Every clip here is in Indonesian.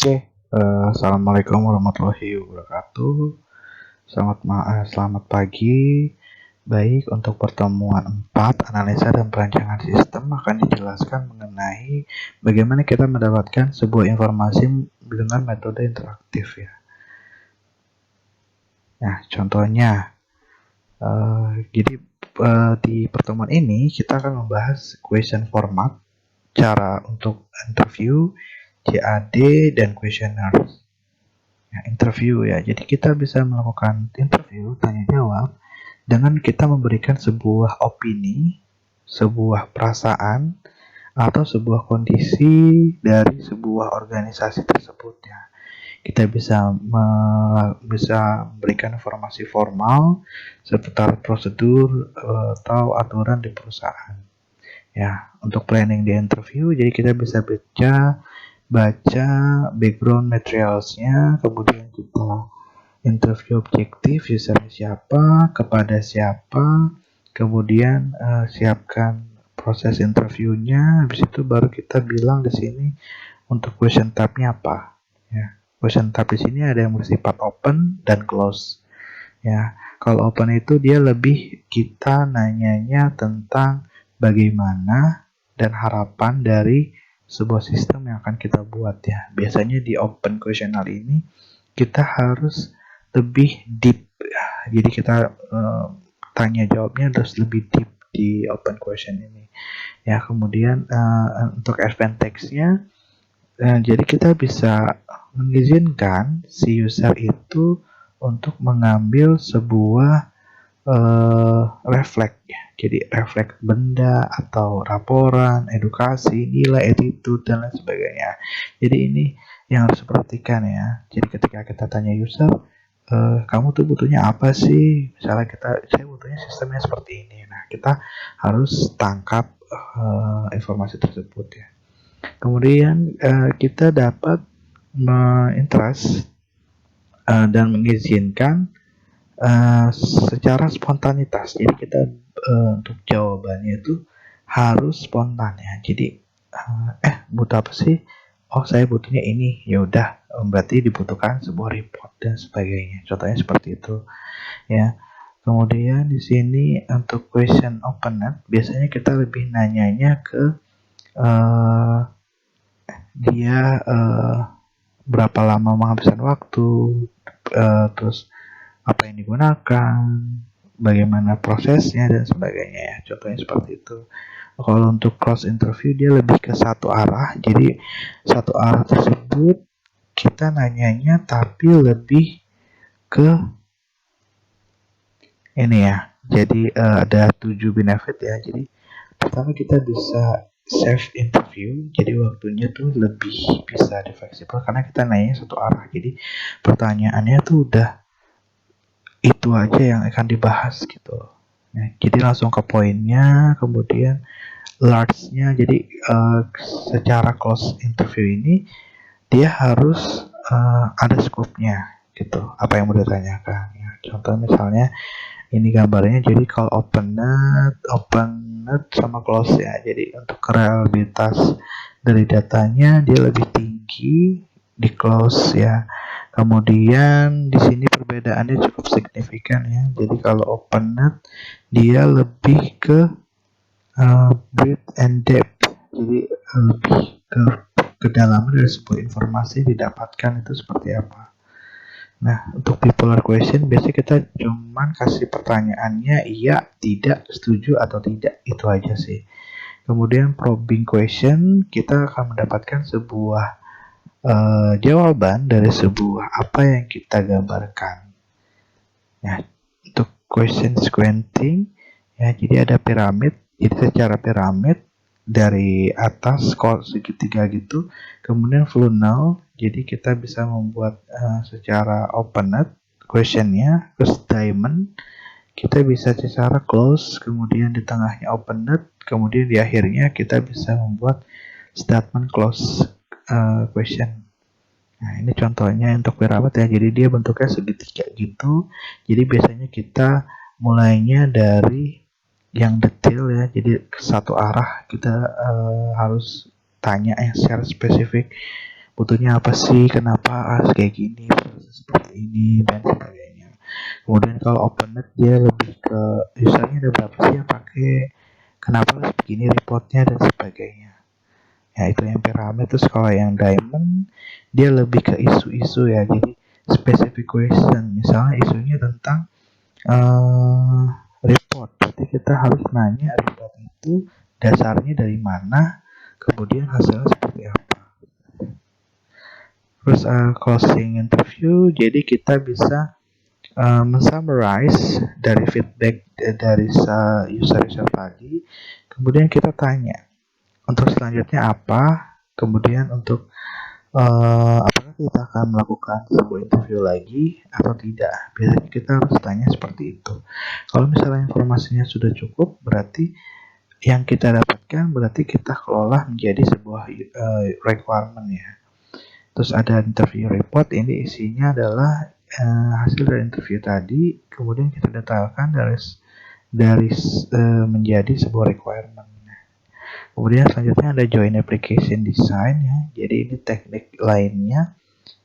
Assalamualaikum warahmatullahi wabarakatuh. Selamat pagi. Baik, untuk pertemuan 4, analisa dan perancangan sistem akan dijelaskan mengenai bagaimana kita mendapatkan sebuah informasi dengan metode interaktif ya. Nah, contohnya, di pertemuan ini kita akan membahas question format, cara untuk interview, CAD, dan questionnaire. Nah, interview ya, jadi kita bisa melakukan interview tanya jawab dengan kita memberikan sebuah opini, sebuah perasaan, atau sebuah kondisi dari sebuah organisasi tersebut ya. Kita bisa memberikan informasi formal seputar prosedur atau aturan di perusahaan. Ya, untuk planning di interview, jadi kita bisa baca background materialsnya, kemudian kita interview objektif, usernya siapa, kepada siapa, kemudian siapkan proses interviewnya. Habis itu baru kita bilang di sini untuk question type-nya apa. Ya, question type di sini ada yang bersifat open dan close. Ya, kalau open itu dia lebih kita nanyanya tentang bagaimana dan harapan dari sebuah sistem yang akan kita buat ya. Biasanya di open questionnaire ini kita harus lebih deep ya. Jadi kita tanya jawabnya harus lebih deep di open question ini. Ya, kemudian untuk advanced text-nya jadi kita bisa mengizinkan si user itu untuk mengambil sebuah refleks ya. Jadi refleks benda atau laporan, edukasi, nilai, attitude, dan lain sebagainya. Jadi ini yang harus diperhatikan ya. Jadi ketika kita tanya user, kamu tuh butuhnya apa sih? Misalnya saya butuhnya sistemnya seperti ini. Nah, kita harus tangkap informasi tersebut ya. Kemudian kita dapat menginterest dan mengizinkan secara spontanitas. Jadi kita untuk jawabannya itu harus spontan ya. Jadi butuh apa sih? Oh, saya butuhnya ini. Ya udah, berarti dibutuhkan sebuah report dan sebagainya. Contohnya seperti itu ya. Kemudian di sini untuk question open-ended biasanya kita lebih nanyanya ke dia berapa lama menghabiskan waktu, terus apa yang digunakan, bagaimana prosesnya dan sebagainya ya. Contohnya seperti itu. Kalau untuk cross interview dia lebih ke satu arah. Jadi satu arah tersebut kita nanyanya tapi lebih ke ini ya. Jadi ada 7 benefit ya. Jadi pertama kita bisa save interview, jadi waktunya tuh lebih bisa fleksibel karena kita nanya satu arah. Jadi pertanyaannya tuh udah itu aja yang akan dibahas gitu. Nah, jadi langsung ke poinnya. Kemudian large-nya, jadi secara close interview ini dia harus ada scope-nya gitu, apa yang mau ditanyakan ya. Contoh misalnya ini gambarnya, jadi kalau open-ended sama close ya. Jadi untuk reliabilitas dari datanya dia lebih tinggi di close ya. Kemudian di sini perbedaannya cukup signifikan ya. Jadi kalau open-ended dia lebih ke breadth and depth. Jadi lebih ke kedalaman dari sebuah informasi didapatkan itu seperti apa. Nah, untuk bipolar question biasanya kita cuman kasih pertanyaannya iya, tidak, setuju, atau tidak. Itu aja sih. Kemudian probing question, kita akan mendapatkan sebuah jawaban dari sebuah apa yang kita gambarkan. Nah, untuk question sequencing, ya, jadi ada piramid. Jadi secara piramid dari atas segitiga gitu, kemudian funnel. Jadi kita bisa membuat secara open-ended questionnya, terus diamond. Kita bisa secara close, kemudian di tengahnya open-ended, kemudian di akhirnya kita bisa membuat statement close question. Nah, ini contohnya untuk piramid ya. Jadi dia bentuknya segitiga gitu. Jadi biasanya kita mulainya dari yang detail ya. Jadi satu arah kita harus tanya yang secara spesifik. butuhnya apa sih, kenapa kayak gini, proses seperti ini, dan sebagainya. Kemudian kalau OpenNet dia lebih ke usernya ada berapa sih yang pakai, kenapa harus begini reportnya, dan sebagainya. Ya itu yang pyramid. Terus kalau yang diamond dia lebih ke isu-isu ya, jadi specific question. Misalnya isunya tentang report, berarti kita harus nanya report itu dasarnya dari mana, kemudian hasilnya seperti apa. Terus closing interview, jadi kita bisa mensummarize dari feedback dari user-user tadi, kemudian kita tanya untuk selanjutnya apa, kemudian untuk apakah kita akan melakukan sebuah interview lagi atau tidak. Biasanya kita harus tanya seperti itu. Kalau misalnya informasinya sudah cukup, berarti yang kita dapatkan berarti kita kelola menjadi sebuah requirement ya. Terus ada interview report, ini isinya adalah hasil dari interview tadi, kemudian kita detailkan dari menjadi sebuah requirement. Kemudian selanjutnya ada join application design ya. Jadi ini teknik lainnya.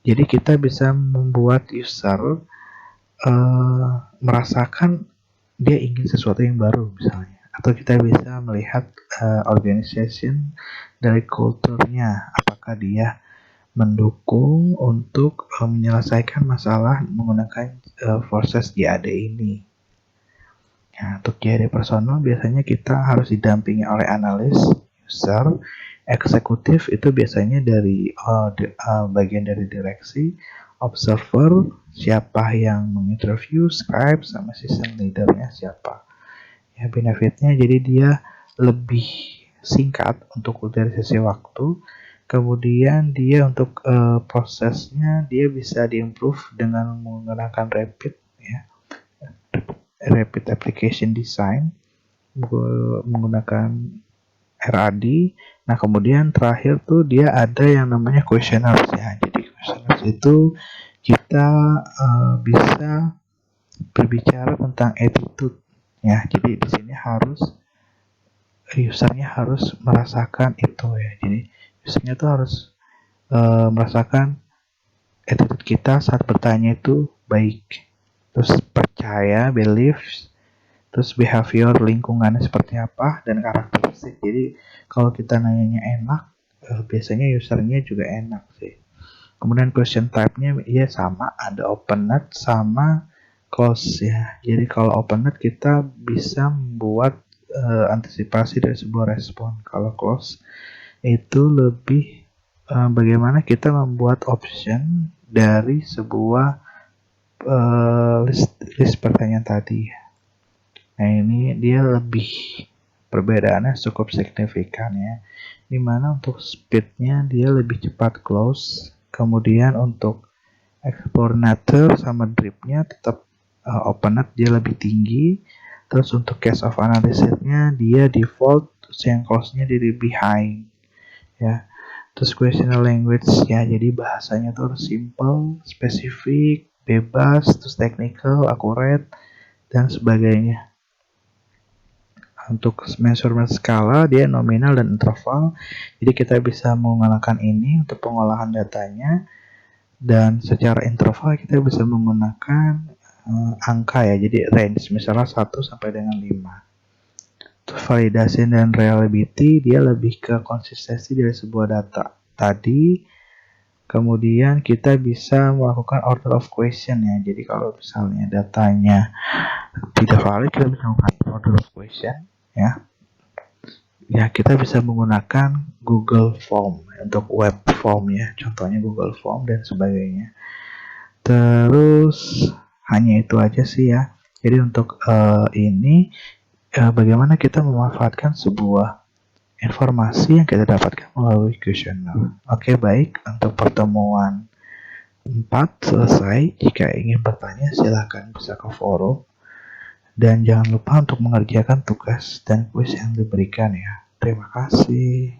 Jadi kita bisa membuat user merasakan dia ingin sesuatu yang baru misalnya, atau kita bisa melihat organization dari kulturnya, apakah dia mendukung untuk menyelesaikan masalah menggunakan proses JAD ini. Nah, untuk JAD personal biasanya kita harus didampingi oleh analis, user, eksekutif itu biasanya dari bagian dari direksi, observer, siapa yang menginterview, scribe, sama season leadernya siapa. Ya, benefitnya jadi dia lebih singkat untuk dari sisi waktu. Kemudian dia untuk prosesnya dia bisa diimprove dengan menggunakan rapid application design, menggunakan RAD. Nah kemudian terakhir tuh dia ada yang namanya questionnaires ya. Jadi questionnaires itu kita bisa berbicara tentang attitude ya. Jadi di sini usernya harus merasakan itu ya. Jadi usernya tuh harus merasakan attitude kita saat bertanya itu baik, terus percaya, beliefs, terus behavior lingkungannya seperti apa, dan karakteristik. Jadi kalau kita nanyanya enak, biasanya usernya juga enak sih. Kemudian question type-nya ya sama, ada open-net sama close ya. Jadi kalau open-net kita bisa membuat antisipasi dari sebuah respon. Kalau close itu lebih bagaimana kita membuat option dari sebuah list pertanyaan tadi. Nah ini dia lebih perbedaannya cukup signifikan ya. Dimana untuk speednya dia lebih cepat close, kemudian untuk exploratory sama dripnya tetap open-net dia lebih tinggi. Terus untuk case of analysisnya dia default, terus yang close-nya dia lebih high ya. Terus questionnaire language ya, jadi bahasanya tuh harus simple, spesifik, bebas, terus technical, accurate, dan sebagainya. Untuk measurement skala dia nominal dan interval, jadi kita bisa menggunakan ini untuk pengolahan datanya, dan secara interval kita bisa menggunakan angka ya, jadi range misalnya 1 sampai dengan 5. Terus validasi dan reliability dia lebih ke konsistensi dari sebuah data tadi. Kemudian kita bisa melakukan order of question ya, jadi kalau misalnya datanya tidak valid kita bisa melakukan order of question ya. Ya kita bisa menggunakan Google Form untuk web form ya, contohnya Google Form dan sebagainya. Terus hanya itu aja sih ya. Jadi untuk ini bagaimana kita memanfaatkan sebuah informasi yang kita dapatkan melalui kuesioner. Oke, baik, untuk pertemuan 4 selesai. Jika ingin bertanya silahkan bisa ke forum. Dan jangan lupa untuk mengerjakan tugas dan kuis yang diberikan ya. Terima kasih.